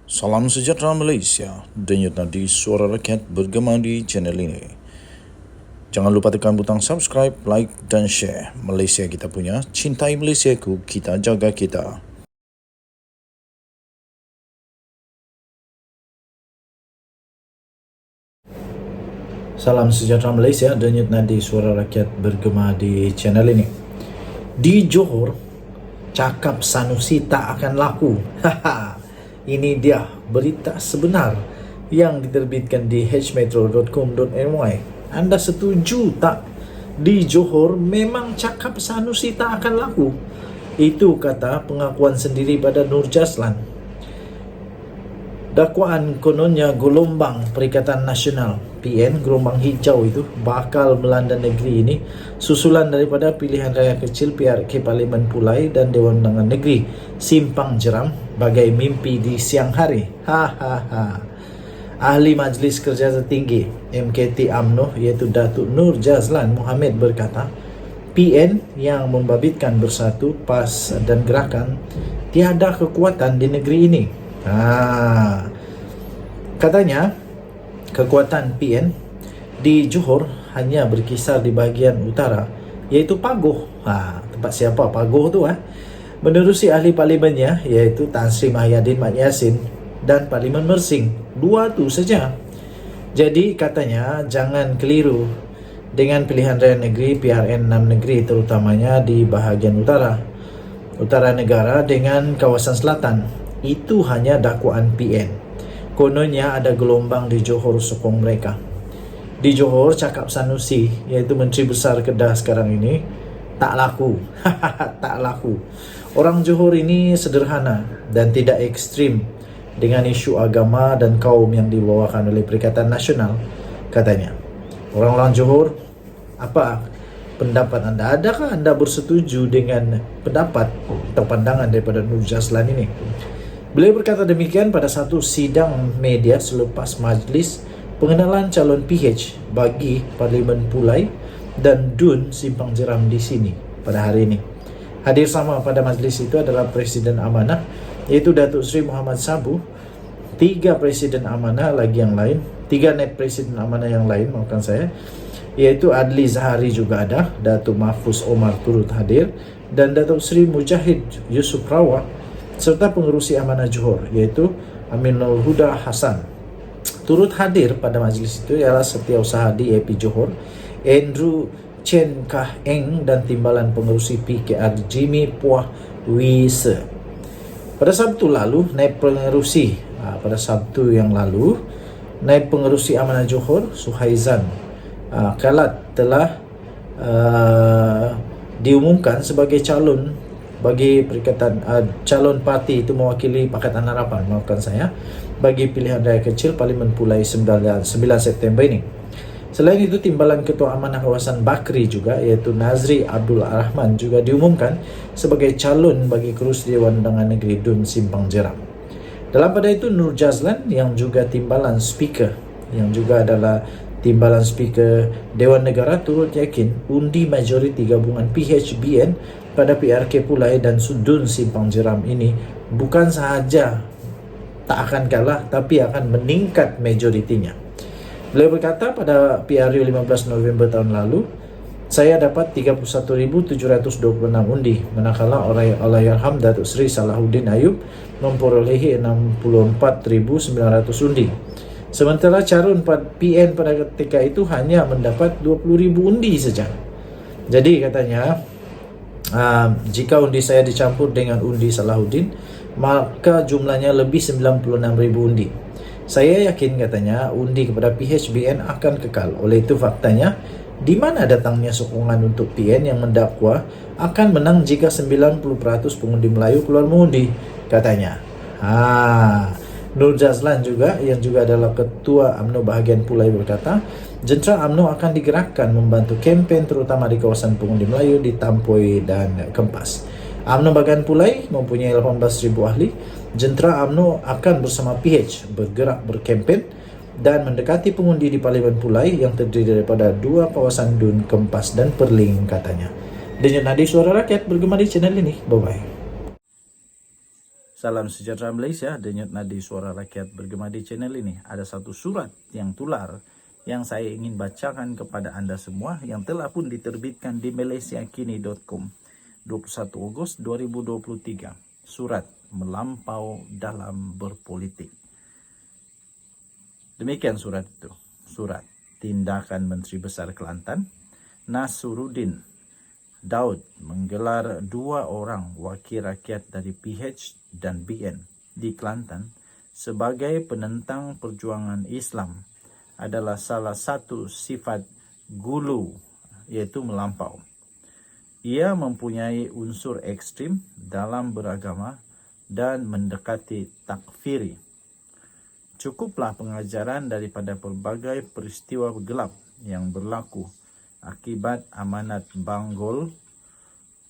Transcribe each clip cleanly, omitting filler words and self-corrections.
Salam sejahtera Malaysia, denyut nadi suara rakyat bergema di channel ini. Jangan lupa tekan butang subscribe, like dan share. Malaysia kita punya, cintai Malaysiaku, kita jaga kita. Salam sejahtera Malaysia, denyut nadi suara rakyat bergema di channel ini. Di Johor, cakap Sanusi tak akan laku. Ini dia berita sebenar yang diterbitkan di hmetro.com.my. Anda setuju tak? Di Johor memang cakap Sanusi tak akan laku. Itu kata pengakuan sendiri pada Nur Jazlan. Dakwaan kononnya gelombang Perikatan Nasional PN, gelombang hijau itu, bakal melanda negeri ini susulan daripada pilihan raya kecil PRK Parlimen Pulai dan Dewan Undangan Negeri simpang jeram bagai mimpi di siang hari. Ahli Majlis Kerja Tertinggi MKT UMNO iaitu Datuk Nur Jazlan Mohammed berkata, PN yang membabitkan Bersatu, PAS dan Gerakan tiada kekuatan di negeri ini. Katanya kekuatan PN di Johor hanya berkisar di bahagian utara, iaitu Pagoh. Tempat siapa Pagoh tu? Menerusi ahli parlimennya iaitu Tan Sri Mahyadin Mat Yassin dan Parlimen Mersing. Dua tu saja. Jadi katanya jangan keliru dengan pilihan raya negeri PRN 6 negeri, terutamanya di bahagian utara negara dengan kawasan selatan. Itu hanya dakwaan PN. Kononnya ada gelombang di Johor sokong mereka. Di Johor, cakap Sanusi, iaitu Menteri Besar Kedah sekarang ini, tak laku. Tak laku. Orang Johor ini sederhana dan tidak ekstrim dengan isu agama dan kaum yang dibawakan oleh Perikatan Nasional, katanya. Orang-orang Johor, apa pendapat anda? Adakah anda bersetuju dengan pendapat atau pandangan daripada Nur Jazlan ini? Beliau berkata demikian pada satu sidang media selepas majlis pengenalan calon PH bagi Parlimen Pulai dan DUN Simpang Jeram di sini pada hari ini. Hadir sama pada majlis itu adalah Presiden Amanah iaitu Datuk Seri Muhammad Sabu, 3 Presiden Amanah lagi yang lain, 3 Naib Presiden Amanah yang lain, maafkan saya, iaitu Adli Zahari juga ada, Datuk Mahfuz Omar turut hadir, dan Datuk Seri Mujahid Yusuf Rawak, serta pengerusi Amanah Johor iaitu Aminul Huda Hassan. Turut hadir pada majlis itu ialah Setiausaha DAP Johor Andrew Chen Kah Eng dan Timbalan Pengerusi PKR Jimmy Puah Wise. Pada Sabtu lalu, Naib Pengerusi Naib Pengerusi Amanah Johor Suhaizan Kalat telah diumumkan sebagai calon bagi Perikatan calon parti itu mewakili Pakatan Harapan, maafkan saya, bagi pilihan raya kecil Parlimen Pulai 9 September ini. Selain itu, Timbalan Ketua Amanah Kawasan Bakri juga iaitu Nazri Abdul Rahman juga diumumkan sebagai calon bagi kerusi Dewan Undangan Negeri DUN Simpang Jeram. Dalam pada itu, Nur Jazlan yang juga Timbalan Speaker, yang juga adalah Timbalan Speaker Dewan Negara turut yakin undi majoriti gabungan PHBN pada PRK Pulai dan Sudun Simpang Jeram ini bukan sahaja tak akan kalah tapi akan meningkat majoritinya. Beliau berkata pada PRU 15 November tahun lalu, saya dapat 31,726 undi, manakala Allahyarham Datuk Seri Salahuddin Ayub memperolehi 64,900 undi. Sementara calon PN pada ketika itu hanya mendapat 20,000 undi saja. Jadi katanya, jika undi saya dicampur dengan undi Salahuddin, maka jumlahnya lebih 96,000 undi. Saya yakin, katanya, undi kepada PHBN akan kekal. Oleh itu faktanya, di mana datangnya sokongan untuk PN yang mendakwa akan menang jika 90% pengundi Melayu keluar mengundi, katanya. Nur Jazlan juga, yang juga adalah Ketua UMNO bahagian Pulai, berkata, jentera UMNO akan digerakkan membantu kempen terutama di kawasan pengundi Melayu di Tampoi dan Kempas. UMNO bahagian Pulai mempunyai 18,000 ahli. Jentera UMNO akan bersama PH bergerak berkempen dan mendekati pengundi di Parlimen Pulai yang terdiri daripada 2 kawasan DUN, Kempas dan Perling, katanya. Denyut nadi suara rakyat bergema di channel ini. Bye-bye. Salam sejahtera Malaysia, denyut nadi suara rakyat bergema di channel ini. Ada satu surat yang tular yang saya ingin bacakan kepada anda semua yang telah pun diterbitkan di malaysiakini.com 21 Ogos 2023. Surat melampau dalam berpolitik. Demikian surat itu. Surat tindakan Menteri Besar Kelantan Nasruddin Daud menggelar 2 orang wakil rakyat dari PH dan BN di Kelantan sebagai penentang perjuangan Islam adalah salah satu sifat gulu, yaitu melampau. Ia mempunyai unsur ekstrim dalam beragama dan mendekati takfiri. Cukuplah pengajaran daripada pelbagai peristiwa gelap yang berlaku akibat amanat Banggol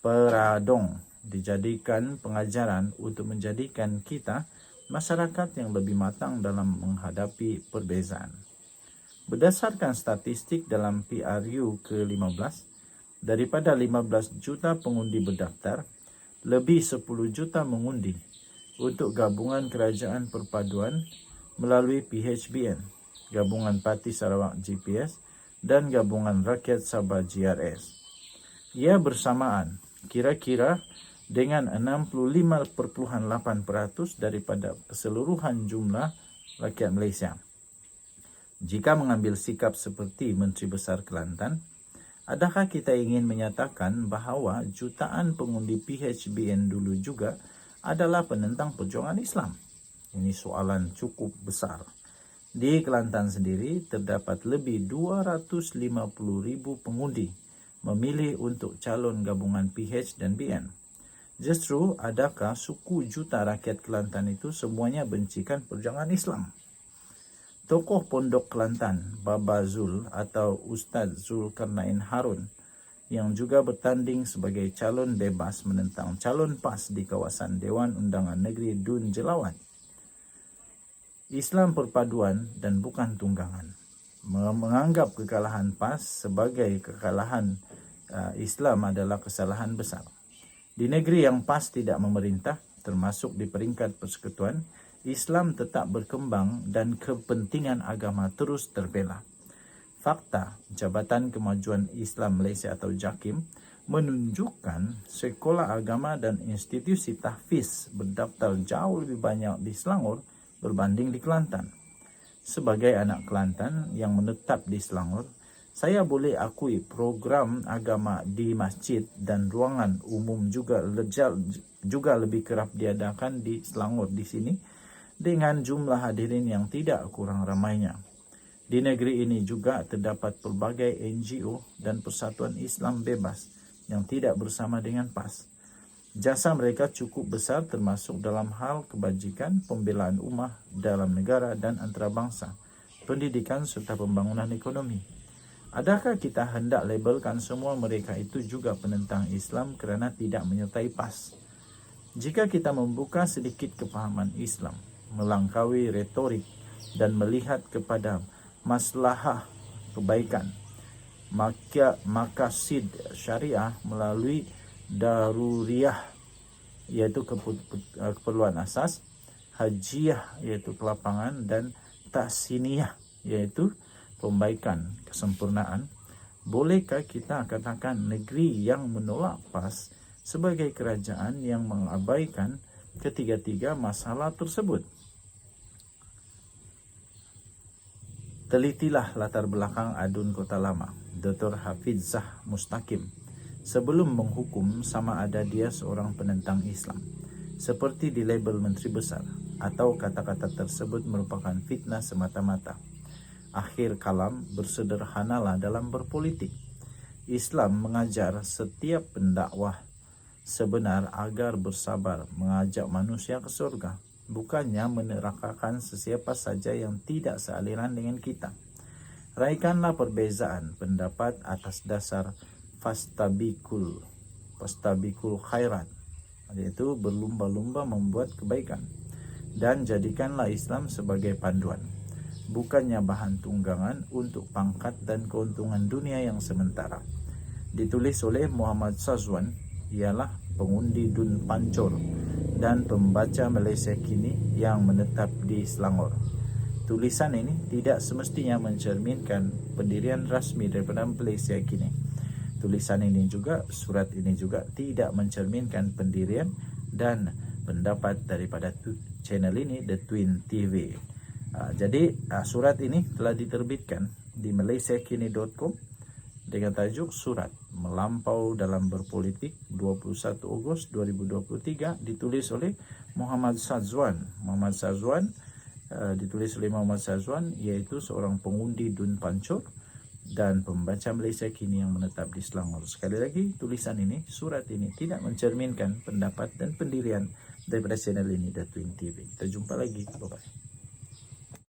Peradong dijadikan pengajaran untuk menjadikan kita masyarakat yang lebih matang dalam menghadapi perbezaan. Berdasarkan statistik dalam PRU ke-15, daripada 15 juta pengundi berdaftar, lebih 10 juta mengundi untuk Gabungan Kerajaan Perpaduan melalui PHBN, Gabungan Parti Sarawak GPS dan Gabungan Rakyat Sabah GRS. Ia bersamaan kira-kira dengan 65.8% daripada keseluruhan jumlah rakyat Malaysia. Jika mengambil sikap seperti Menteri Besar Kelantan, adakah kita ingin menyatakan bahawa jutaan pengundi PHBN dulu juga adalah penentang perjuangan Islam? Ini soalan cukup besar. Di Kelantan sendiri terdapat lebih 250,000 pengundi memilih untuk calon gabungan PH dan BN. Justru, adakah suku juta rakyat Kelantan itu semuanya bencikan perjuangan Islam? Tokoh Pondok Kelantan, Baba Zul atau Ustaz Zulkarnain Harun yang juga bertanding sebagai calon bebas menentang calon PAS di kawasan Dewan Undangan Negeri Dun Jelawat. Islam perpaduan dan bukan tunggangan. Menganggap kekalahan PAS sebagai kekalahan Islam adalah kesalahan besar. Di negeri yang PAS tidak memerintah, termasuk di peringkat persekutuan, Islam tetap berkembang dan kepentingan agama terus terbela. Fakta Jabatan Kemajuan Islam Malaysia atau JAKIM menunjukkan sekolah agama dan institusi tahfiz berdaftar jauh lebih banyak di Selangor berbanding di Kelantan. Sebagai anak Kelantan yang menetap di Selangor, saya boleh akui program agama di masjid dan ruangan umum juga lebih kerap diadakan di Selangor di sini dengan jumlah hadirin yang tidak kurang ramainya. Di negeri ini juga terdapat pelbagai NGO dan Persatuan Islam Bebas yang tidak bersama dengan PAS. Jasa mereka cukup besar termasuk dalam hal kebajikan, pembelaan ummah dalam negara dan antarabangsa, pendidikan serta pembangunan ekonomi. Adakah kita hendak labelkan semua mereka itu juga penentang Islam kerana tidak menyertai PAS? Jika kita membuka sedikit kepahaman Islam, melangkaui retorik dan melihat kepada maslahah kebaikan, maka maqasid syariah melalui daruriyah iaitu keperluan asas, hajiyah iaitu kelapangan dan tahsiniyah iaitu pembaikan, kesempurnaan. Bolehkah kita katakan negeri yang menolak PAS sebagai kerajaan yang mengabaikan ketiga-tiga masalah tersebut? Telitilah latar belakang adun Kota Lama, Dr. Hafizah Mustaqim, sebelum menghukum sama ada dia seorang penentang Islam, seperti di label Menteri Besar, atau kata-kata tersebut merupakan fitnah semata-mata. Akhir kalam, bersederhanalah dalam berpolitik. Islam mengajar setiap pendakwah sebenar agar bersabar mengajak manusia ke surga, bukannya menerakakan sesiapa saja yang tidak sealiran dengan kita. Raikanlah perbezaan pendapat atas dasar fastabikul khairat, yaitu berlumba-lumba membuat kebaikan, dan jadikanlah Islam sebagai panduan, bukannya bahan tunggangan untuk pangkat dan keuntungan dunia yang sementara. Ditulis oleh Muhammad Sazwan, ialah pengundi Dun Pancor dan pembaca Malaysia kini yang menetap di Selangor. Tulisan ini tidak semestinya mencerminkan pendirian rasmi daripada Malaysia kini. Tulisan ini juga, surat ini juga tidak mencerminkan pendirian dan pendapat daripada channel ini, The Twin TV. Jadi surat ini telah diterbitkan di malaysiakini.com dengan tajuk Surat Melampau dalam Berpolitik 21 Ogos 2023, ditulis oleh Muhammad Sazwan. Ditulis oleh Muhammad Sazwan, iaitu seorang pengundi Dun Pancur dan pembaca Malaysia kini yang menetap di Selangor. Sekali lagi, tulisan ini, surat ini tidak mencerminkan pendapat dan pendirian daripada channel ini, The Twin TV. Kita jumpa lagi. Bye-bye.